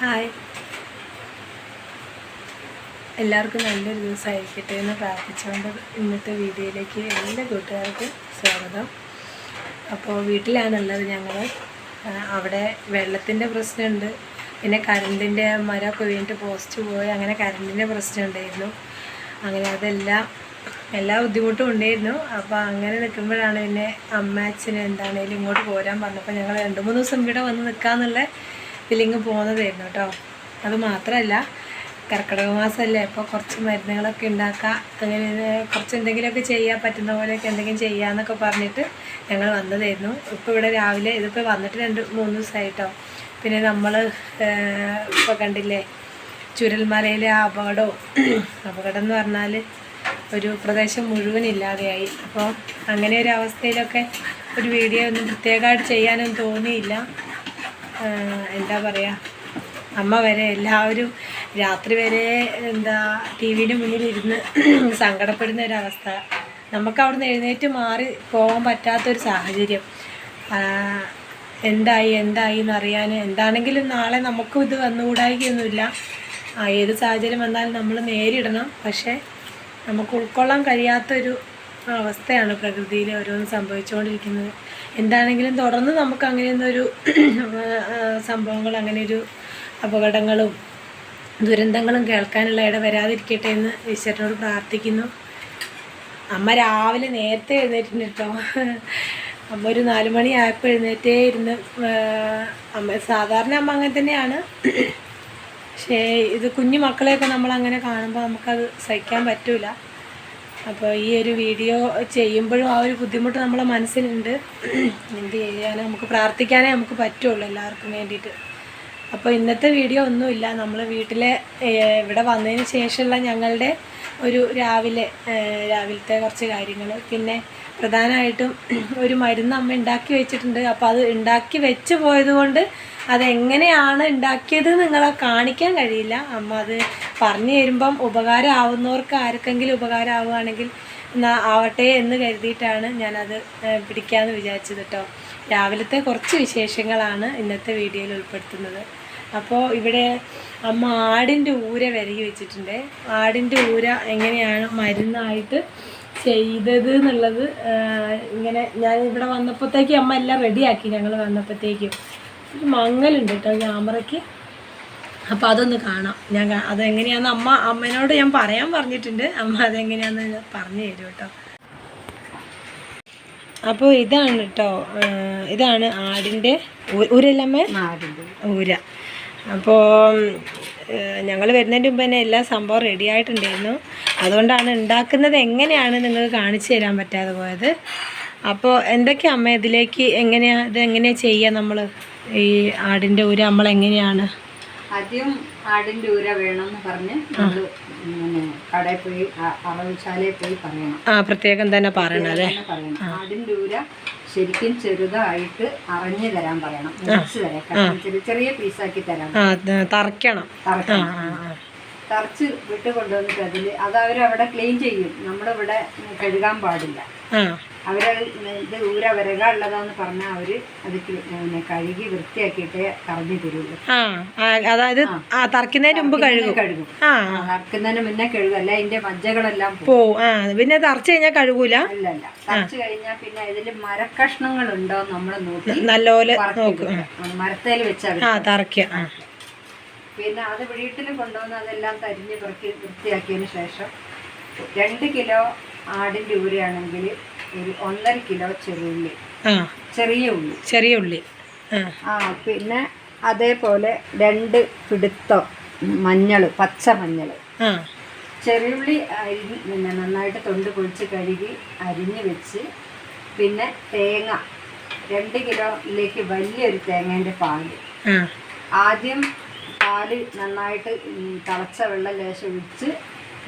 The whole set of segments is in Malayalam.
ഹായ്, എല്ലാവർക്കും നല്ലൊരു ദിവസമായിരിക്കട്ടെ എന്ന് പ്രാർത്ഥിച്ചുകൊണ്ട് ഇന്നത്തെ വീഡിയോയിലേക്ക് എല്ലാ കൂട്ടുകാർക്കും സ്വാഗതം. അപ്പോൾ വീട്ടിലാണുള്ളത് ഞങ്ങൾ. അവിടെ വെള്ളത്തിൻ്റെ പ്രശ്നമുണ്ട്, പിന്നെ കറണ്ടിൻ്റെ മരമൊക്കെ വീണിട്ട് പോസ്റ്റ് പോയി, അങ്ങനെ കറണ്ടിൻ്റെ പ്രശ്നം ഉണ്ടായിരുന്നു. അങ്ങനെ എല്ലാ ബുദ്ധിമുട്ടും ഉണ്ടായിരുന്നു. അപ്പോൾ അങ്ങനെ നിൽക്കുമ്പോഴാണ് പിന്നെ അച്ഛന് എന്താണേലും ഇങ്ങോട്ട് പോരാൻ പറഞ്ഞപ്പോൾ ഞങ്ങൾ 2-3 ദിവസം ഇവിടെ വന്ന് നിൽക്കാമെന്നുള്ള ഇതിലിങ്ങ് പോകുന്നതായിരുന്നു കേട്ടോ. അത് മാത്രമല്ല, കർക്കിടക മാസമല്ലേ, അപ്പോൾ കുറച്ച് മരുന്നുകളൊക്കെ ഉണ്ടാക്കാം, അങ്ങനെ കുറച്ച് എന്തെങ്കിലുമൊക്കെ ചെയ്യാൻ പറ്റുന്ന പോലെയൊക്കെ എന്തെങ്കിലും ചെയ്യാമെന്നൊക്കെ പറഞ്ഞിട്ട് ഞങ്ങൾ വന്നതായിരുന്നു. ഇപ്പോൾ ഇവിടെ രാവിലെ ഇതിപ്പോൾ വന്നിട്ട് 2-3 ദിവസമായിട്ടോ. പിന്നെ നമ്മൾ ഇപ്പോൾ കണ്ടില്ലേ ചുരൽമലയിലെ ആ അപകടം എന്ന് പറഞ്ഞാൽ ഒരു പ്രദേശം മുഴുവൻ ഇല്ലാതെയായി. അപ്പോൾ അങ്ങനെ ഒരു അവസ്ഥയിലൊക്കെ ഒരു വീഡിയോ ഒന്നും പ്രത്യേകമായിട്ട് ചെയ്യാനൊന്നും തോന്നിയില്ല. എന്താ പറയുക, അമ്മ വരെ എല്ലാവരും രാത്രി വരെ ടി വിയുടെ മുന്നിലിരുന്ന് സങ്കടപ്പെടുന്ന ഒരവസ്ഥ. നമുക്ക് അവിടുന്ന് എഴുന്നേറ്റ് മാറി പോകാൻ പറ്റാത്തൊരു സാഹചര്യം. എന്തായി എന്നറിയാൻ, എന്താണെങ്കിലും നാളെ നമുക്കും ഇത് വന്നുകൂടായിക്കൊന്നുമില്ല. ഏത് സാഹചര്യം വന്നാലും നമ്മൾ നേരിടണം. പക്ഷേ നമുക്ക് ഉൾക്കൊള്ളാൻ കഴിയാത്തൊരു അവസ്ഥയാണ് പ്രകൃതിയിൽ ഓരോന്ന് സംഭവിച്ചുകൊണ്ടിരിക്കുന്നത്. എന്താണെങ്കിലും തുടർന്ന് നമുക്ക് അങ്ങനെയൊന്നൊരു സംഭവങ്ങൾ, അങ്ങനെയൊരു അപകടങ്ങളും ദുരന്തങ്ങളും കേൾക്കാനുള്ള ഇട വരാതിരിക്കട്ടെ എന്ന് ഈശ്വരനോട് പ്രാർത്ഥിക്കുന്നു. അമ്മ രാവിലെ നേരത്തെ എഴുന്നേറ്റിട്ടുണ്ട് കേട്ടോ. അമ്മ ഒരു 4 മണി ആയപ്പോൾ എഴുന്നേറ്റേ ഇരുന്ന്. സാധാരണ അമ്മ അങ്ങനെ തന്നെയാണ്. പക്ഷേ ഇത് കുഞ്ഞു മക്കളെയൊക്കെ നമ്മളങ്ങനെ കാണുമ്പോൾ നമുക്കത് സഹിക്കാൻ പറ്റില്ല. അപ്പോൾ ഈ ഒരു വീഡിയോ ചെയ്യുമ്പോഴും ആ ഒരു ബുദ്ധിമുട്ട് നമ്മളെ മനസ്സിലുണ്ട്. എന്ത് ചെയ്യാനോ, നമുക്ക് പ്രാർത്ഥിക്കാനേ നമുക്ക് പറ്റുള്ളൂ എല്ലാവർക്കും വേണ്ടിയിട്ട്. അപ്പോൾ ഇന്നത്തെ വീഡിയോ ഒന്നുമില്ല, നമ്മൾ ഇവിടെ വന്നതിന് ശേഷമുള്ള ഞങ്ങളുടെ ഒരു രാവിലത്തെ കുറച്ച് കാര്യങ്ങൾ. പിന്നെ പ്രധാനമായിട്ടും ഒരു മരുന്ന് അമ്മ ഉണ്ടാക്കി വെച്ചിട്ടുണ്ട്. അപ്പോൾ അത് ഉണ്ടാക്കി വെച്ച് പോയതുകൊണ്ട് അതെങ്ങനെയാണ് ഉണ്ടാക്കിയത് നിങ്ങളെ കാണിക്കാൻ കഴിയില്ല. അമ്മ അത് പറഞ്ഞു തരുമ്പം ഉപകാരമാവുന്നവർക്ക് ആർക്കെങ്കിലും ഉപകാരമാവുകയാണെങ്കിൽ ആവട്ടെ എന്ന് കരുതിയിട്ടാണ് ഞാനത് പിടിക്കാമെന്ന് വിചാരിച്ചത് കേട്ടോ. രാവിലത്തെ കുറച്ച് വിശേഷങ്ങളാണ് ഇന്നത്തെ വീഡിയോയിൽ ഉൾപ്പെടുത്തുന്നത്. അപ്പോൾ ഇവിടെ അമ്മ ആടിൻ്റെ ഊര വിരകി വെച്ചിട്ടുണ്ട്. ആടിൻ്റെ ഊര എങ്ങനെയാണ് മരുന്നായിട്ട് ചെയ്തത് എന്നുള്ളത് ഇങ്ങനെ ഞാൻ ഇവിടെ വന്നപ്പോഴത്തേക്കും അമ്മ എല്ലാം റെഡിയാക്കി. ഞങ്ങൾ വന്നപ്പോഴത്തേക്കും ഒരു മങ്ങലുണ്ട് കേട്ടോ ക്യാമറയ്ക്ക്. അപ്പോൾ അതൊന്ന് കാണാം. അതെങ്ങനെയാണെന്ന് അമ്മേനോട് ഞാൻ പറയാൻ പറഞ്ഞിട്ടുണ്ട്. അമ്മ അതെങ്ങനെയാണെന്ന് പറഞ്ഞു തരും കേട്ടോ. അപ്പോൾ ഇതാണ് കേട്ടോ, ഇതാണ് ആടിൻ്റെ ഊരല്ലമ്മ, ഊര. അപ്പോൾ ഞങ്ങൾ വരുന്നതിന് മുമ്പ് തന്നെ എല്ലാ സംഭവം റെഡി ആയിട്ടുണ്ടായിരുന്നു. അതുകൊണ്ടാണ് ഉണ്ടാക്കുന്നത് എങ്ങനെയാണ് നിങ്ങൾക്ക് കാണിച്ചു തരാൻ പറ്റാതെ പോയത്. അപ്പോൾ എന്തൊക്കെയാണ് അമ്മ ഇതിലേക്ക് ഇതെങ്ങനെയാണ് ചെയ്യുക? നമ്മൾ ഈ ആടിൻ്റെ ഊര നമ്മളെങ്ങനെയാണ് ആദ്യം ആടിൻ്റെ ഊര വേണമെന്ന് പറഞ്ഞ് നമ്മൾ കടയിൽ പോയി അറവുശാലയിൽ പോയി പറയണം. പ്രത്യേകം തന്നെ പറയണത്. ആടിൻ്റെ ഊര ശരിക്കും ചെറുതായിട്ട് അറഞ്ഞു തരാൻ പറയണം. ചെറിയ പീസാക്കി തരാൻ തറച്ച് വിട്ട് കൊണ്ടുവന്നിട്ട് അത് അവരവിടെ ക്ലീൻ ചെയ്യും. നമ്മളിവിടെ കഴുകാൻ പാടില്ല. ഇത് ഊര വരകാനുള്ളതാന്ന് പറഞ്ഞാൽ അവര് അത് കഴുകി വൃത്തിയാക്കിയിട്ടേ കറഞ്ഞു തരുള്ളൂ. അതായത് തറക്കുന്നതിന് മുമ്പ് കഴുകും. തറക്കുന്നതിന് മുന്നേ കഴുകും, അല്ല അതിന്റെ മജ്ജകളെല്ലാം പോവും. പിന്നെ തറച്ചു കഴിഞ്ഞാൽ കഴുകൂല. അല്ലല്ല, തറച്ചു കഴിഞ്ഞാൽ പിന്നെ ഇതില് മരക്കഷ്ണങ്ങൾ ഉണ്ടോ നമ്മൾ നോക്കി നല്ലപോലെ മരത്തേൽ വെച്ചാൽ തറയ്ക്കുക. പിന്നെ അത് വീട്ടിൽ കൊണ്ടുവന്ന് അതെല്ലാം തരിഞ്ഞ് വൃത്തിയാക്കിയതിന് ശേഷം 2 കിലോ ആടിന്റെ ഊരയാണെങ്കിൽ ഒരു 1.5 കിലോ ചെറിയ ഉള്ളി. പിന്നെ അതേപോലെ 2 പിടുത്തം മഞ്ഞൾ, പച്ച മഞ്ഞൾ. ചെറിയുള്ളി നന്നായിട്ട് തൊണ്ട് പൊളിച്ച് കഴുകി അരിഞ്ഞ് വെച്ച്, പിന്നെ തേങ്ങ 2 കിലോയിലേക്ക് വലിയൊരു തേങ്ങേൻ്റെ പാല്. ആദ്യം പാല് നന്നായിട്ട് തിളച്ച വെള്ളം ലേശം ഒഴിച്ച്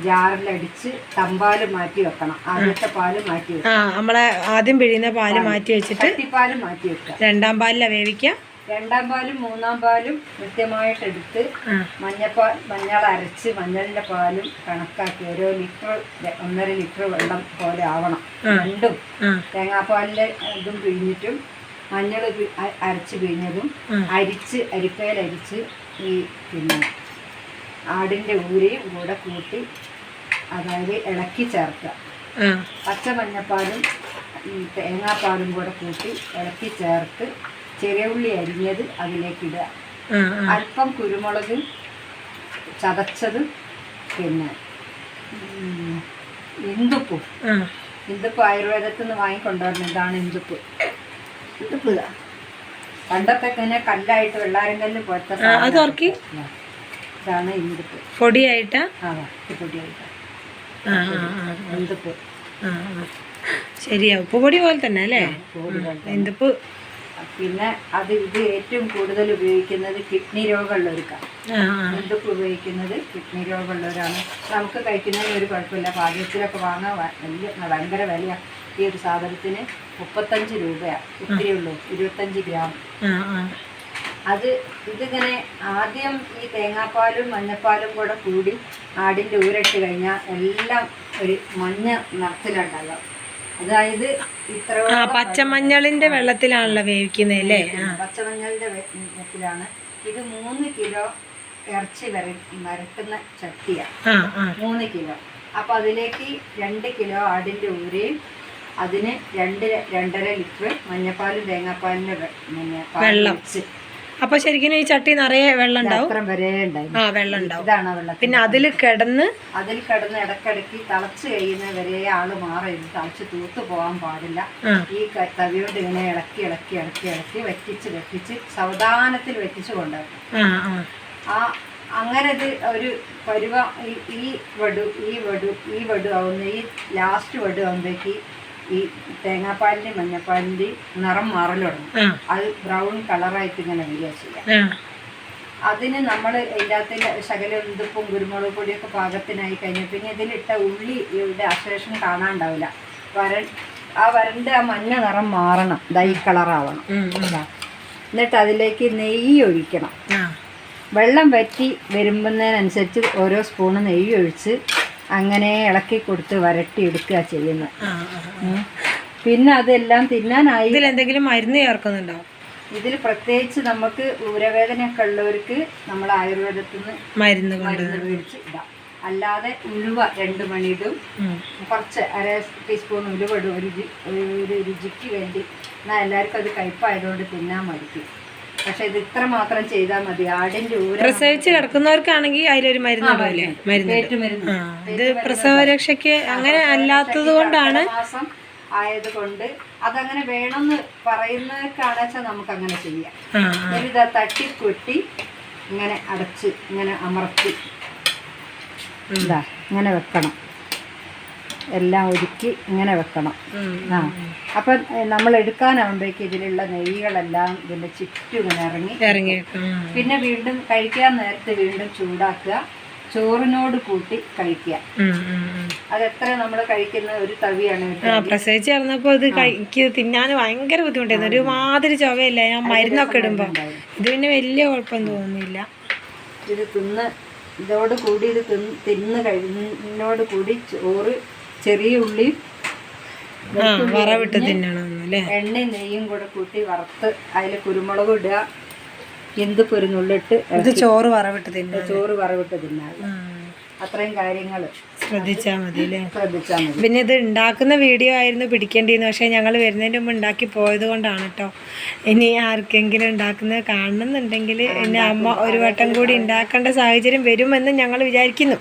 ജാറിലടിച്ച് തമ്പാല് മാറ്റി വെക്കണം. ആദ്യത്തെ പാല് മാറ്റി വെക്കണം. നമ്മളെ ആദ്യം പിഴിയുന്ന പാല് മാറ്റി വെച്ചിട്ട് പാല് മാറ്റി വെക്കുക. 2ാം പാലിലാണ് വേവിക്കുക. 2ാം പാലും 3ാം പാലും കൃത്യമായിട്ട് എടുത്ത് മഞ്ഞൾ അരച്ച് മഞ്ഞളിന്റെ പാലും കണക്കാക്കി 1 ലിറ്റർ 1.5 ലിറ്റർ വെള്ളം പോലെ ആവണം. രണ്ടും തേങ്ങാപ്പാലിന്റെ ഇതും പിഴിഞ്ഞിട്ടും മഞ്ഞൾ അരച്ച് പിഴിഞ്ഞതും അരിപ്പയിൽ അരിച്ച് ഈ പിന്നെ ആടിൻ്റെ ഊരയും കൂടെ കൂട്ടി, അതായത് ഇളക്കി ചേർക്കുക. പച്ചമഞ്ഞപ്പാലും തേങ്ങാപ്പാലും കൂടെ കൂട്ടി ഇളക്കി ചേർത്ത് ചെറിയ ഉള്ളി അരിഞ്ഞത് അതിലേക്കിടുക. അല്പം കുരുമുളക് ചതച്ചത്, പിന്നെ ഇന്ദുപ്പും. ഇന്ദുപ്പ് ആയുർവേദത്തിൽ നിന്ന് വാങ്ങിക്കൊണ്ടുവരണം. ഇതാണ് ഇന്ദുപ്പ്. ഇന്ദുപ്പ് പണ്ടൊക്കെ ഇങ്ങനെ കല്ലായിട്ട് വെള്ളാരം കല്ല് പോലത്തെ ഇതാണ് ഇന്ദുപ്പ്. പൊടിയായിട്ടാ? പൊടിയായിട്ടാ ഇന്ദുപ്പ്. ശരിയാ, ഉപ്പുപൊടി പോലെ തന്നെ അല്ലേ ഇന്ദുപ്പ്. പിന്നെ ഇത് ഏറ്റവും കൂടുതൽ ഉപയോഗിക്കുന്നത് കിഡ്നി രോഗമുള്ളവർക്കാണ്. ഇന്ദുപ്പ് ഉപയോഗിക്കുന്നത് കിഡ്നി രോഗമുള്ളവരാണ്. നമുക്ക് കഴിക്കുന്നതിന് ഒരു കുഴപ്പമില്ല. പാചകത്തിലൊക്കെ വാങ്ങാൻ ഭയങ്കര വിലയാണ്. ഈ ഒരു സാധനത്തിന് 35 രൂപയാണ്. ഒത്തിരി ഉള്ളൂ, 25 ഗ്രാം. ഇതിങ്ങനെ ആദ്യം ഈ തേങ്ങാപ്പാലും മഞ്ഞപ്പാലും കൂടെ കൂടി ആടിൻ്റെ ഊരിട്ട് കഴിഞ്ഞാൽ എല്ലാം ഒരു മഞ്ഞ നിറത്തിലുണ്ടാകാം. അതായത് ഇത്ര പച്ചമഞ്ഞളിന്റെ വെള്ളത്തിലാണല്ലോ വേവിക്കുന്നത് അല്ലേ? പച്ചമഞ്ഞളിന്റെ വെള്ളത്തിലാണ്. ഇത് 3 കിലോ ഇറച്ചി വരട്ടുന്ന ചട്ടിയാണ്. 3 കിലോ. അപ്പൊ അതിലേക്ക് 2 കിലോ ആടിന്റെ ഊരയും അതിന് 2.5 ലിറ്റർ മഞ്ഞപ്പാലും തേങ്ങാപ്പാലിന്റെ വെള്ളം. അപ്പൊ ശരിക്കും ഈ ചട്ടി നിറയെ വെള്ളം ഉണ്ടാവും. വെള്ളം ഉണ്ടാവും. ഇതാണ് വെള്ളം. പിന്നെ അതിൽ കിടന്ന് ഇടക്കിടക്ക് തിളച്ച് കഴിയുന്ന വരെ ആള് മാറരുത്. തിളച്ച് തൂത്ത് പോകാൻ പാടില്ല. ഈ തവിയോണ്ട് ഇങ്ങനെ ഇളക്കി ഇളക്കി ഇളക്കി ഇളക്കി വെറ്റിച്ച് സാവധാനത്തിൽ വെറ്റിച്ച് കൊണ്ടുവരണം. അങ്ങനെ ഇത് ഒരു ഈ വടു ആവുന്ന ഈ ലാസ്റ്റ് വടു ആവുമ്പോഴേക്ക് ഈ തേങ്ങാപ്പാലിന്റെയും മഞ്ഞപ്പാലിന്റെയും നിറം മാറൽ തുടങ്ങും. അത് ബ്രൗൺ കളറായിട്ട് ഇങ്ങനെ വരിക ചെയ്യാം. അതിന് നമ്മൾ ഇതിൻ്റെ അകത്ത് ശകലം ഇന്ദുപ്പും കുരുമുളക് പൊടിയൊക്കെ പാകത്തിനായി കഴിഞ്ഞാൽ പിന്നെ ഇതിലിട്ട ഉള്ളിയുടെ അശേഷം കാണാണ്ടാവില്ല. വരണ്ട ആ മഞ്ഞ നിറം മാറണം, ഡൈ കളറാവണം. എന്നിട്ട് അതിലേക്ക് നെയ്യ് ഒഴിക്കണം. വെള്ളം വറ്റി വരുമ്പോഴതിനനുസരിച്ച് ഓരോ സ്പൂണ് നെയ്യ് ഒഴിച്ച് അങ്ങനെ ഇളക്കി കൊടുത്ത് വരട്ടിയെടുക്കുക ചെയ്യുന്നത്. പിന്നെ അതെല്ലാം തിന്നാനായി. ഇതിലെന്തെങ്കിലും മരുന്ന് ചേർക്കുന്നുണ്ടോ? ഇതിൽ പ്രത്യേകിച്ച് നമുക്ക് ഊരവേദനയൊക്കെ ഉള്ളവർക്ക് നമ്മൾ ആയുർവേദത്തിൽ നിന്ന് മരുന്ന് മേടിച്ച് ഇടാം. അല്ലാതെ ഉലുവ 2 മണിയിടും, കുറച്ച് 1/2 ടീസ്പൂൺ ഉലുവ ഇടും ഒരു രുചിക്ക് വേണ്ടി. എന്നാൽ എല്ലാവർക്കും അത് കയ്പായതുകൊണ്ട് തിന്നാൻ മടിക്കും. പക്ഷെ ഇത് ഇത്ര മാത്രം ചെയ്താൽ മതി. ആടിന്റെ ഊര പ്രസവിച്ച് കിടക്കുന്നവർക്കാണെങ്കിൽ അതിലൊരു മരുന്ന് ഇത് പ്രസവരക്ഷയ്ക്ക് അങ്ങനെ അല്ലാത്തത് കൊണ്ടാണ്. മാസം ആയതുകൊണ്ട് അതങ്ങനെ വേണമെന്ന് പറയുന്നവർക്കാണെന്ന് വെച്ചാൽ നമുക്ക് അങ്ങനെ ചെയ്യാം. ഇത് തട്ടിക്കൊട്ടി ഇങ്ങനെ അടച്ച് ഇങ്ങനെ അമർത്തി ഇങ്ങനെ വെക്കണം. എല്ലാം ഒരുക്കി ഇങ്ങനെ വെക്കണം. അപ്പം നമ്മൾ എടുക്കാനാവുമ്പോഴേക്ക് ഇതിലുള്ള നെയ്യുകളെല്ലാം ഇതിൻ്റെ ചുറ്റും ഇങ്ങനെ ഇറങ്ങി പിന്നെ വീണ്ടും കഴിക്കാൻ നേരത്തെ വീണ്ടും ചൂടാക്കുക. ചോറിനോട് കൂട്ടി കഴിക്കുക. അതെത്ര നമ്മൾ കഴിക്കുന്ന ഒരു തവിയാണ്. പ്രസവിച്ച് കിടന്നപ്പോൾ ഇത് തിന്നാൻ ഭയങ്കര ബുദ്ധിമുട്ടായിരുന്നു. ഒരുമാതിരി ചൊവയല്ല ഞാൻ മരുന്നൊക്കെ ഇടുമ്പോൾ. ഇത് പിന്നെ വലിയ കുഴപ്പം തോന്നുന്നില്ല. ഇതോട് കൂടി ഇത് തിന്ന് കഴിഞ്ഞോട് കൂടി ചോറ് ചെറിയ ഉള്ളി വറവിട്ട് തിന്നണം. എണ്ണയും നെയ്യും കൂടെ കൂട്ടി വറുത്ത് അതിൽ കുരുമുളക് ഇടുക. എന്തുപ്പൊരു നുള്ളിട്ട് ചോറ് വറവിട്ട് തിന്നാം. അത്രയും കാര്യങ്ങൾ ശ്രദ്ധിച്ചാൽ മതി അല്ലേ? പിന്നെ ഇത് ഉണ്ടാക്കുന്ന വീഡിയോ ആയിരുന്നു പിടിക്കേണ്ടിയിരുന്നു. പക്ഷേ ഞങ്ങൾ വരുന്നതിന് മുമ്പ് ഉണ്ടാക്കി പോയത് കൊണ്ടാണ് കേട്ടോ. ഇനി ആർക്കെങ്കിലും ഉണ്ടാക്കുന്നത് കാണുന്നുണ്ടെങ്കിൽ എന്നെ അമ്മ ഒരു വട്ടം കൂടി ഉണ്ടാക്കേണ്ട സാഹചര്യം വരുമെന്ന് ഞങ്ങൾ വിചാരിക്കുന്നു.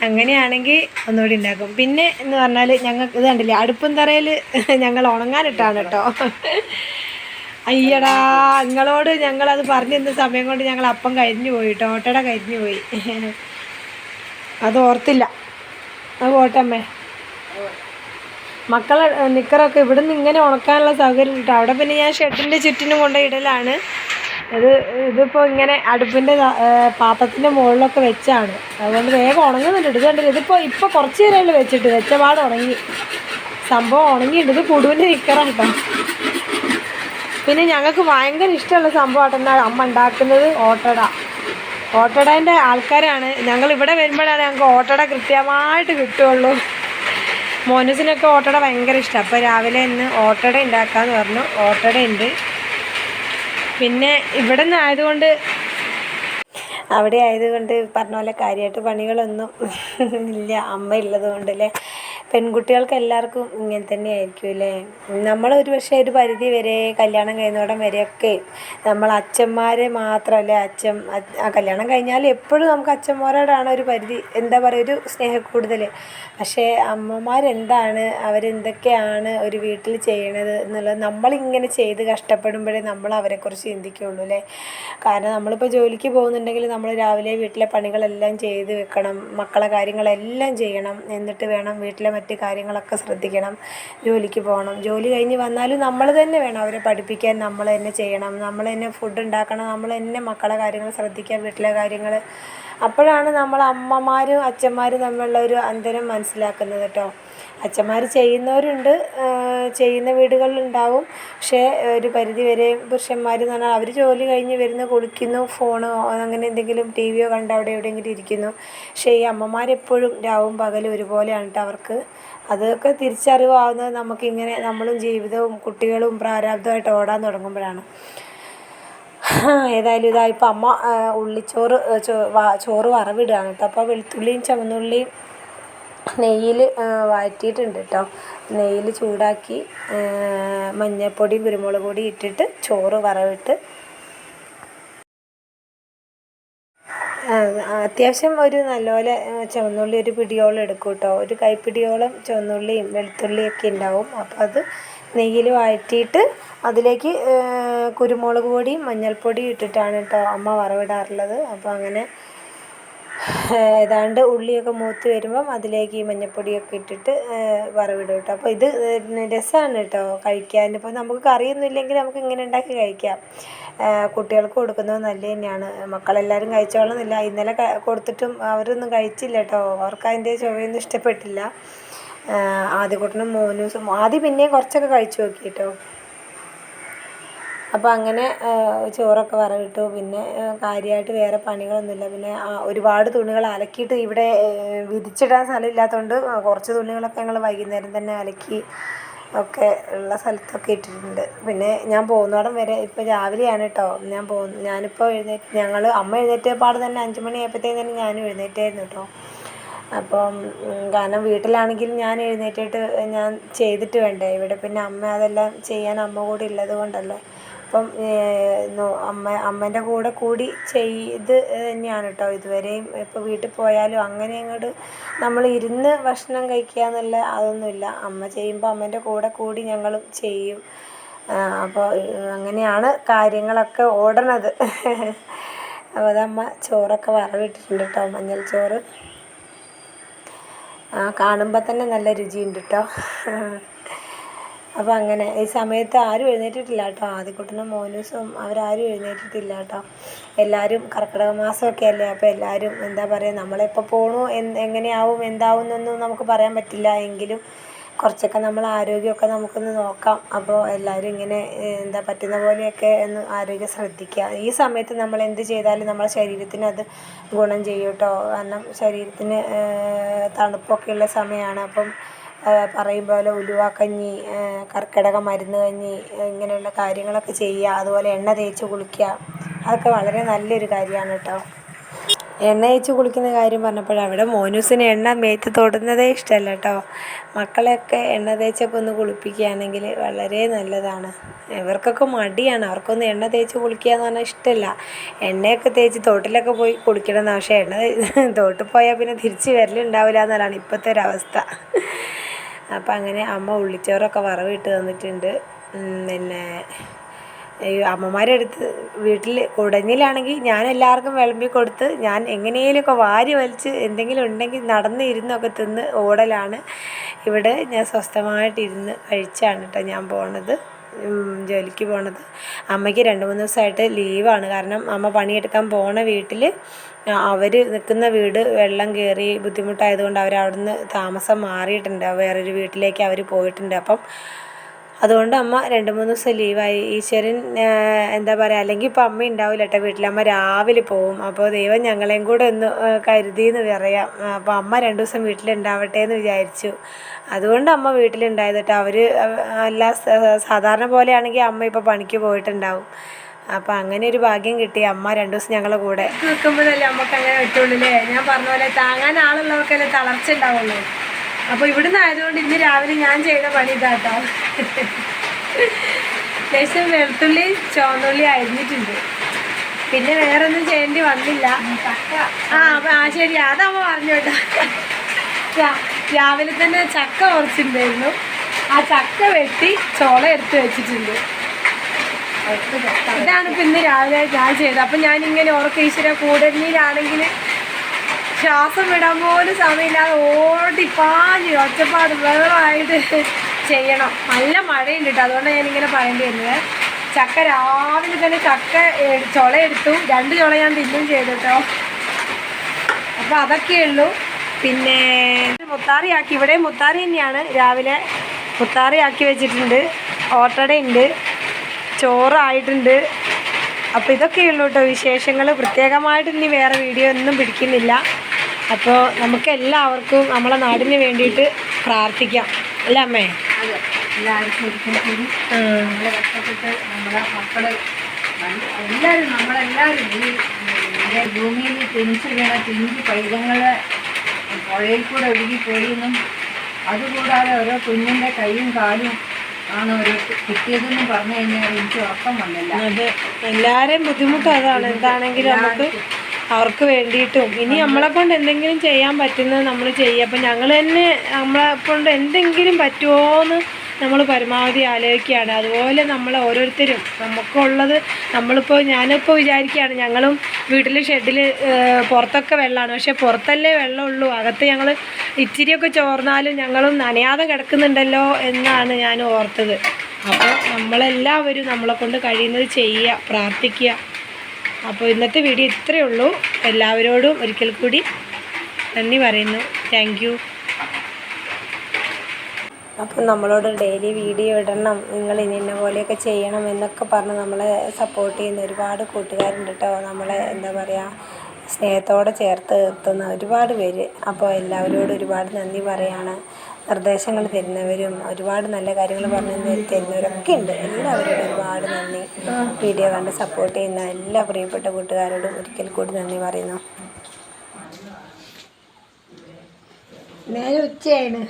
അങ്ങനെയാണെങ്കിൽ ഒന്നുകൂടി ഉണ്ടാക്കും. പിന്നെ എന്ന് പറഞ്ഞാൽ ഞങ്ങൾക്ക് ഇത് കണ്ടില്ലേ, അടുപ്പും തറയിൽ ഞങ്ങൾ ഉണങ്ങാനിട്ടാണ് കേട്ടോ. അയ്യടാ, നിങ്ങളോട് ഞങ്ങളത് പറഞ്ഞിരുന്ന സമയം കൊണ്ട് ഞങ്ങൾ അപ്പം കരിഞ്ഞു പോയി കേട്ടോ. ഓട്ടട കരിഞ്ഞു പോയി. അത് ഓർത്തില്ല. അത് പോട്ടമ്മേ. മക്കളെ നിക്കറൊക്കെ ഇവിടുന്ന് ഇങ്ങനെ ഉണക്കാനുള്ള സൗകര്യം കിട്ടും. അവിടെ പിന്നെ ഞാൻ ഷെഡിൻ്റെ ചുറ്റിനും കൊണ്ടുപോയി ഇടലാണ്. ഇതിപ്പോൾ ഇങ്ങനെ അടുപ്പിൻ്റെ പാത്രത്തിൻ്റെ മുകളിലൊക്കെ വെച്ചാണ്. അതുകൊണ്ട് വേഗം ഉണങ്ങുന്നുണ്ട്. ഇത് കണ്ടില്ല, ഇപ്പോൾ കുറച്ച് നേരമല്ലേ വെച്ചിട്ട്, വെച്ചപാട് ഉണങ്ങി. സംഭവം ഉണങ്ങിയിട്ട്. ഇത് കുടുവിൻ്റെ നിക്കറാണ് കേട്ടോ. പിന്നെ ഞങ്ങൾക്ക് ഭയങ്കര ഇഷ്ടമുള്ള സംഭവമായിട്ടെന്നാ അമ്മ ഉണ്ടാക്കുന്നത് ഓട്ടടേൻ്റെ ആൾക്കാരാണ് ഞങ്ങൾ. ഇവിടെ വരുമ്പോഴാണ് ഞങ്ങൾക്ക് ഓട്ടട കൃത്യമായിട്ട് കിട്ടുകയുള്ളൂ. മോനൂസിനൊക്കെ ഓട്ടട ഭയങ്കര ഇഷ്ടമാണ്. അപ്പോൾ രാവിലെ ഇന്ന് ഓട്ടട ഉണ്ടാക്കാമെന്ന് പറഞ്ഞു. ഓട്ടട ഉണ്ട്. പിന്നെ ഇവിടെ നിന്ന് ആയതുകൊണ്ട് അവിടെ ആയതുകൊണ്ട് പറഞ്ഞ പോലെ കാര്യമായിട്ട് പണികളൊന്നും ഇല്ല, അമ്മ ഉള്ളത് കൊണ്ട് അല്ലേ. പെൺകുട്ടികൾക്ക് എല്ലാവർക്കും ഇങ്ങനെ തന്നെ ആയിരിക്കും അല്ലേ. നമ്മളൊരു പക്ഷേ ഒരു പരിധി വരെ കല്യാണം കഴിയുന്നോടം വരെയൊക്കെ നമ്മൾ അച്ഛന്മാരെ മാത്രമല്ലേ കല്യാണം കഴിഞ്ഞാൽ എപ്പോഴും നമുക്ക് അച്ഛന്മാരോടാണ് ഒരു പരിധി, എന്താ പറയുക, ഒരു സ്നേഹം കൂടുതൽ. പക്ഷേ അമ്മമാരെന്താണ്, അവരെന്തൊക്കെയാണ് ഒരു വീട്ടിൽ ചെയ്യണത് എന്നുള്ളത് നമ്മളിങ്ങനെ ചെയ്ത് കഷ്ടപ്പെടുമ്പോഴേ നമ്മൾ അവരെക്കുറിച്ച് ചിന്തിക്കുകയുള്ളൂ അല്ലേ. കാരണം നമ്മളിപ്പോൾ ജോലിക്ക് പോകുന്നുണ്ടെങ്കിൽ നമ്മൾ രാവിലെ വീട്ടിലെ പണികളെല്ലാം ചെയ്ത് വെക്കണം, മക്കളെ കാര്യങ്ങളെല്ലാം ചെയ്യണം, എന്നിട്ട് വേണം വീട്ടിലെ മറ്റ് കാര്യങ്ങളൊക്കെ ശ്രദ്ധിക്കണം, ജോലിക്ക് പോകണം. ജോലി കഴിഞ്ഞ് വന്നാലും നമ്മൾ തന്നെ വേണം അവരെ പഠിപ്പിക്കാൻ, നമ്മൾ തന്നെ ചെയ്യണം, നമ്മൾ തന്നെ ഫുഡ് ഉണ്ടാക്കണം, നമ്മൾ തന്നെ മക്കളെ കാര്യങ്ങൾ ശ്രദ്ധിക്കുക, വീട്ടിലെ കാര്യങ്ങൾ. അപ്പോഴാണ് നമ്മൾ അമ്മമാരും അച്ഛന്മാരും തമ്മിലുള്ള ഒരു അന്തരം മനസ്സിലാക്കുന്നത് കേട്ടോ. അച്ഛന്മാർ ചെയ്യുന്നവരുണ്ട്, ചെയ്യുന്ന വീടുകളിലുണ്ടാവും. പക്ഷേ ഒരു പരിധി വരെ പുരുഷന്മാരെന്ന് പറഞ്ഞാൽ അവർ ജോലി കഴിഞ്ഞ് വരുന്നു, കുളിക്കുന്നു, ഫോണോ അങ്ങനെ എന്തെങ്കിലും ടി വിയോ കണ്ട് അവിടെ എവിടെയെങ്കിലും ഇരിക്കുന്നു. പക്ഷേ ഈ അമ്മമാരെപ്പോഴും രാവും പകലും ഒരുപോലെയാണ് കേട്ടോ അവർക്ക്. അതൊക്കെ തിരിച്ചറിവാകുന്നത് നമുക്കിങ്ങനെ നമ്മളും ജീവിതവും കുട്ടികളും പ്രാരാബ്ധമായിട്ട് ഓടാൻ തുടങ്ങുമ്പോഴാണ്. ഏതായാലും ഇതായിപ്പോൾ അമ്മ ഉള്ളിച്ചോറ് ചോറ് വറവിടുകയാണ് കേട്ടോ. അപ്പോൾ വെളുത്തുള്ളിയും ചുവന്നുള്ളിയും നെയ്യിൽ വഴറ്റിയിട്ടുണ്ട് കേട്ടോ. നെയ്യിൽ ചൂടാക്കി മഞ്ഞൾപ്പൊടിയും കുരുമുളക് പൊടിയും ഇട്ടിട്ട് ചോറ് വറവിട്ട് അത്യാവശ്യം ഒരു നല്ലപോലെ ചുവന്നുള്ളി ഒരു പിടിയോളം എടുക്കും കേട്ടോ. ഒരു കൈപ്പിടിയോളം ചുവന്നുള്ളിയും വെളുത്തുള്ളിയൊക്കെ ഉണ്ടാവും. അപ്പോൾ അത് നെയ്യിൽ വഴറ്റിയിട്ട് അതിലേക്ക് കുരുമുളക് പൊടിയും മഞ്ഞൾപ്പൊടിയും ഇട്ടിട്ടാണ് കേട്ടോ അമ്മ വറവിടാറുള്ളത്. അപ്പോൾ അങ്ങനെ ഏതാണ്ട് ഉള്ളിയൊക്കെ മൂത്ത് വരുമ്പം അതിലേക്ക് ഈ മഞ്ഞൾപ്പൊടിയൊക്കെ ഇട്ടിട്ട് വറവിടും കേട്ടോ. അപ്പോൾ ഇത് രസമാണ് കേട്ടോ കഴിക്കാൻ. ഇപ്പോൾ നമുക്ക് കറിയൊന്നും ഇല്ലെങ്കിൽ നമുക്ക് ഇങ്ങനെ ഉണ്ടാക്കി കഴിക്കാം. കുട്ടികൾക്ക് കൊടുക്കുന്നത് നല്ലത് തന്നെയാണ്. മക്കളെല്ലാവരും കഴിച്ചോളന്നില്ല. ഇന്നലെ കൊടുത്തിട്ടും അവരൊന്നും കഴിച്ചില്ല കേട്ടോ. അവർക്ക് അതിൻ്റെ ചുവയൊന്നും ഇഷ്ടപ്പെട്ടില്ല. ആദ്യക്കുട്ടനും മോനൂസും ആദ്യം പിന്നെയും കുറച്ചൊക്കെ കഴിച്ചു നോക്കി കേട്ടോ. അപ്പോൾ അങ്ങനെ ചോറൊക്കെ വറവിട്ടു. പിന്നെ കാര്യമായിട്ട് വേറെ പണികളൊന്നുമില്ല. പിന്നെ ഒരുപാട് തുണികൾ അലക്കിയിട്ട് ഇവിടെ വിരിച്ചിടാൻ സ്ഥലമില്ലാത്തതുകൊണ്ട് കുറച്ച് തുണികളൊക്കെ ഞങ്ങൾ വൈകുന്നേരം തന്നെ അലക്കി ഒക്കെ ഉള്ള സ്ഥലത്തൊക്കെ ഇട്ടിട്ടുണ്ട്. പിന്നെ ഞാൻ പോകുന്നോടം വരെ ഇപ്പോൾ രാവിലെയാണ് കേട്ടോ ഞാനിപ്പോൾ അമ്മ എഴുന്നേറ്റ പാട് തന്നെ 5 മണിയായപ്പോഴത്തേക്കും തന്നെ ഞാനും എഴുന്നേറ്റായിരുന്നു കേട്ടോ. അപ്പം കാരണം വീട്ടിലാണെങ്കിൽ ഞാൻ എഴുന്നേറ്റിട്ട് ഞാൻ ചെയ്തിട്ട് വേണ്ടേ. ഇവിടെ പിന്നെ അമ്മ അതെല്ലാം ചെയ്യാൻ അമ്മ കൂടി ഉള്ളത് കൊണ്ടല്ലേ. അപ്പം അമ്മേൻ്റെ കൂടി ചെയ്ത് തന്നെയാണ് കേട്ടോ ഇതുവരെയും. ഇപ്പോൾ വീട്ടിൽ പോയാലും അങ്ങനെ അങ്ങോട്ട് നമ്മൾ ഇരുന്ന് ഭക്ഷണം കഴിക്കുക എന്നുള്ള അതൊന്നുമില്ല. അമ്മ ചെയ്യുമ്പോൾ അമ്മേൻ്റെ കൂടി ഞങ്ങളും ചെയ്യും. അപ്പോൾ അങ്ങനെയാണ് കാര്യങ്ങളൊക്കെ ഓടണത്. അപ്പോൾ അതമ്മ ചോറൊക്കെ വറവിട്ടിട്ടുണ്ട് കേട്ടോ, മഞ്ഞൾ ചോറ്. കാണുമ്പോൾ തന്നെ നല്ല രുചിയുണ്ട് കേട്ടോ. അപ്പോൾ അങ്ങനെ ഈ സമയത്ത് ആരും എഴുന്നേറ്റിട്ടില്ല കേട്ടോ. ആദ്യക്കുട്ടനും മോനൂസും അവരാരും എഴുന്നേറ്റിട്ടില്ല കേട്ടോ. എല്ലാവരും കർക്കിടക മാസമൊക്കെ അല്ലേ. അപ്പോൾ എല്ലാവരും എന്താ പറയുക, നമ്മളെപ്പോൾ പോകണു എങ്ങനെയാവും എന്താവും എന്നൊന്നും നമുക്ക് പറയാൻ പറ്റില്ല. എങ്കിലും കുറച്ചൊക്കെ നമ്മൾ ആരോഗ്യമൊക്കെ നമുക്കൊന്ന് നോക്കാം. അപ്പോൾ എല്ലാവരും ഇങ്ങനെ എന്താ പറ്റുന്ന പോലെയൊക്കെ ഒന്ന് ആരോഗ്യം ശ്രദ്ധിക്കുക. ഈ സമയത്ത് നമ്മൾ എന്ത് ചെയ്താലും നമ്മുടെ ശരീരത്തിന് അത് ഗുണം ചെയ്യും കേട്ടോ. കാരണം ശരീരത്തിന് തണുപ്പൊക്കെയുള്ള സമയമാണ്. അപ്പം പറയും പോലെ ഉലുവാക്കഞ്ഞി, കർക്കിടക മരുന്ന് കഞ്ഞി, ഇങ്ങനെയുള്ള കാര്യങ്ങളൊക്കെ ചെയ്യുക. അതുപോലെ എണ്ണ തേച്ച് കുളിക്കുക. അതൊക്കെ വളരെ നല്ലൊരു കാര്യമാണ് കേട്ടോ. എണ്ണ തേച്ച് കുളിക്കുന്ന കാര്യം പറഞ്ഞപ്പോൾ അവിടെ മോനൂസിന് എണ്ണ മേത്ത് തൊടുന്നതേ ഇഷ്ടമല്ല കേട്ടോ. മക്കളെയൊക്കെ എണ്ണ തേച്ചൊക്കെ ഒന്ന് കുളിപ്പിക്കുകയാണെങ്കിൽ വളരെ നല്ലതാണ്. ഇവർക്കൊക്കെ മടിയാണ്, അവർക്കൊന്നും എണ്ണ തേച്ച് കുളിക്കുക എന്ന് പറഞ്ഞാൽ ഇഷ്ടമല്ല. എണ്ണയൊക്കെ തേച്ച് തോട്ടിലൊക്കെ പോയി കുളിക്കണം. പക്ഷേ തോട്ടിൽ പോയാൽ പിന്നെ തിരിച്ച് വരലുണ്ടാവില്ല എന്നതാണ് ഇപ്പോഴത്തെ ഒരവസ്ഥ. അപ്പം അങ്ങനെ അമ്മ ഉള്ളിച്ചോറൊക്കെ വറവിട്ട് തന്നിട്ടുണ്ട്. പിന്നെ അമ്മമാരുടെ അടുത്ത് വീട്ടിൽ കുടഞ്ഞിലാണെങ്കിൽ ഞാൻ എല്ലാവർക്കും വിളമ്പി കൊടുത്ത് ഞാൻ എങ്ങനെയെങ്കിലുമൊക്കെ വാരി വലിച്ച് എന്തെങ്കിലും ഉണ്ടെങ്കിൽ നടന്ന് ഇരുന്നൊക്കെ തിന്ന് ഓടലാണ്. ഇവിടെ ഞാൻ സ്വസ്ഥമായിട്ടിരുന്ന് കഴിച്ചാണ് കേട്ടോ ഞാൻ ജോലിക്ക് പോണത്. അമ്മയ്ക്ക് 2-3 ദിവസമായിട്ട് ലീവാണ്. കാരണം അമ്മ പണിയെടുക്കാൻ പോണ വീട്ടിൽ അവർ നിൽക്കുന്ന വീട് വെള്ളം കയറി ബുദ്ധിമുട്ടായതുകൊണ്ട് അവരവിടുന്ന് താമസം മാറിയിട്ടുണ്ട്. വേറൊരു വീട്ടിലേക്ക് അവർ പോയിട്ടുണ്ട്. അപ്പം അതുകൊണ്ട് അമ്മ 2-3 ദിവസം ലീവായി. ഈശ്വരൻ എന്താ പറയുക, അല്ലെങ്കിൽ ഇപ്പം അമ്മ ഉണ്ടാവില്ല കേട്ടോ വീട്ടിൽ. അമ്മ രാവിലെ പോവും. അപ്പോൾ ദൈവം ഞങ്ങളെയും കൂടെ ഒന്ന് കരുതിയെന്ന് പറയാം. അപ്പോൾ അമ്മ 2 ദിവസം വീട്ടിലുണ്ടാവട്ടെ എന്ന് വിചാരിച്ചു. അതുകൊണ്ട് അമ്മ വീട്ടിലുണ്ടായത് കേട്ടോ. അവർ സാധാരണ പോലെയാണെങ്കിൽ അമ്മ ഇപ്പോൾ പണിക്ക് പോയിട്ടുണ്ടാവും. അപ്പം അങ്ങനെ ഒരു ഭാഗ്യം കിട്ടി. അമ്മ 2 ദിവസം ഞങ്ങളുടെ കൂടെ നിൽക്കുമ്പോഴല്ലേ നമുക്ക് അങ്ങനെ പറ്റുള്ളൂ. ഞാൻ പറഞ്ഞ പോലെ താങ്ങാൻ ആളുള്ളവർക്കല്ലേ തളർച്ച ഉണ്ടാവുള്ളൂ. അപ്പോൾ ഇവിടുന്ന് ആയതുകൊണ്ട് ഇന്ന് രാവിലെ ഞാൻ ചെയ്ത പണി ഇതാട്ടോ. ലേശം വെളുത്തുള്ളി ചുവന്നുള്ളി അരിഞ്ഞിട്ടുണ്ട്. പിന്നെ വേറെ ഒന്നും ചെയ്യേണ്ടി വന്നില്ല. ശരി, അതമ്മ പറഞ്ഞു കേട്ടോ. രാവിലെ തന്നെ ചക്ക കുറച്ചിട്ടുണ്ടായിരുന്നു. ആ ചക്ക വെട്ടി ചോള എടുത്ത് വെച്ചിട്ടുണ്ട്. ഇതാണ് ഇപ്പം ഇന്ന് രാവിലെ ഞാൻ ചെയ്തത്. അപ്പം ഞാനിങ്ങനെ ഓർക്ക് ഈശ്വര കൂടലിലാണെങ്കിൽ ശ്വാസം വിടാൻ പോലും സമയമില്ലാതെ ഓടിപ്പാഞ്ഞ് ഒച്ചപ്പാട് വെള്ളമായിട്ട് ചെയ്യണം. നല്ല മഴയുണ്ട് കേട്ടോ, അതുകൊണ്ടാണ് ഞാനിങ്ങനെ പറയേണ്ടി വരുന്നത്. ചക്ക രാവിലെ തന്നെ ചക്ക ചുള എടുത്തു. 2 ചുള ഞാൻ തിന്നും ചെയ്തു കേട്ടോ. അപ്പോൾ അതൊക്കെയുള്ളൂ. പിന്നെ മുത്താറിയാക്കി, ഇവിടെ മുത്താറി തന്നെയാണ്. രാവിലെ മുത്താറിയാക്കി വെച്ചിട്ടുണ്ട്. ഓട്ടടയുണ്ട്, ചോറായിട്ടുണ്ട്. അപ്പോൾ ഇതൊക്കെയുള്ളൂ കേട്ടോ വിശേഷങ്ങൾ. പ്രത്യേകമായിട്ട് ഇനി വേറെ വീഡിയോ ഒന്നും പിടിക്കുന്നില്ല. അപ്പോൾ നമുക്ക് എല്ലാവർക്കും നമ്മളെ നാടിന് വേണ്ടിയിട്ട് പ്രാർത്ഥിക്കാം അല്ലേ അമ്മേ? എല്ലാവരും ശരിക്കും കൂടി നമ്മളെ കഷ്ടപ്പെട്ട് നമ്മളെ മക്കള് എല്ലാവരും നമ്മളെല്ലാവരും ഈ ഭൂമിയിൽ ജനിച്ചു വീണ പിഞ്ചു പൈതങ്ങളെ പുഴയിൽ കൂടെ ഒഴുകിപ്പോയെന്നും അതുകൂടാതെ ഓരോ കുഞ്ഞിൻ്റെ കൈയും കാലും ആണ് ഓരോ കിട്ടിയതെന്ന് പറഞ്ഞു കഴിഞ്ഞാൽ എനിക്ക് ഉറക്കം വന്നില്ല. അത് എല്ലാവരെയും ബുദ്ധിമുട്ട് അതാണ്. എന്താണെങ്കിലും നമുക്ക് അവർക്ക് വേണ്ടിയിട്ടും ഇനി നമ്മളെ കൊണ്ട് എന്തെങ്കിലും ചെയ്യാൻ പറ്റുന്നത് നമ്മൾ ചെയ്യുക. അപ്പം ഞങ്ങൾ തന്നെ നമ്മളെ കൊണ്ട് എന്തെങ്കിലും പറ്റുമോയെന്ന് നമ്മൾ പരമാവധി ആലോചിക്കുകയാണ്. അതുപോലെ നമ്മൾ ഓരോരുത്തരും നമുക്കുള്ളത് ഞാനിപ്പോൾ വിചാരിക്കുകയാണ്, ഞങ്ങളും വീട്ടിൽ ഷെഡിൽ പുറത്തൊക്കെ വെള്ളമാണ്. പക്ഷേ പുറത്തല്ലേ വെള്ളമുള്ളൂ, അകത്ത് ഞങ്ങൾ ഇച്ചിരിയൊക്കെ ചോർന്നാലും ഞങ്ങളും നനയാതെ കിടക്കുന്നുണ്ടല്ലോ എന്നാണ് ഞാൻ ഓർത്തത്. അപ്പോൾ നമ്മളെല്ലാവരും നമ്മളെ കൊണ്ട് കഴിയുന്നത് ചെയ്യുക, പ്രാർത്ഥിക്കുക. അപ്പോൾ ഇന്നത്തെ വീഡിയോ ഇത്രയേ ഉള്ളൂ. എല്ലാവരോടും ഒരിക്കൽ കൂടി നന്ദി പറയുന്നു. Thank you. അപ്പം നമ്മളോട് ഡെയിലി വീഡിയോ ഇടണം, നിങ്ങൾ ഇന്ന പോലെയൊക്കെ ചെയ്യണം എന്നൊക്കെ പറഞ്ഞ് നമ്മളെ സപ്പോർട്ട് ചെയ്യുന്ന ഒരുപാട് കൂട്ടുകാരുണ്ട് കേട്ടോ. നമ്മളെ എന്താ പറയുക, സ്നേഹത്തോടെ ചേർത്ത് നിർത്തുന്ന ഒരുപാട് പേര്. അപ്പോൾ എല്ലാവരോടും ഒരുപാട് നന്ദി പറയുകയാണ്. നിർദ്ദേശങ്ങൾ തരുന്നവരും ഒരുപാട് നല്ല കാര്യങ്ങൾ പറഞ്ഞു തരുന്നവരൊക്കെ ഉണ്ട്. എല്ലാവരോടും ഒരുപാട് നന്ദി. വീഡിയോ കണ്ട് സപ്പോർട്ട് ചെയ്യുന്ന എല്ലാ പ്രിയപ്പെട്ട കൂട്ടുകാരോടും ഒരിക്കൽ കൂടി നന്ദി പറയുന്നു. നേരെ ഉച്ചയാണ്.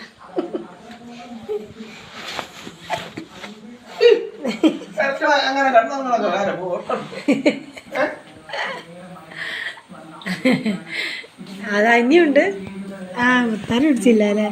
അത് അനിയുണ്ട്. മുത്താൻ പിടിച്ചില്ല അല്ലേ?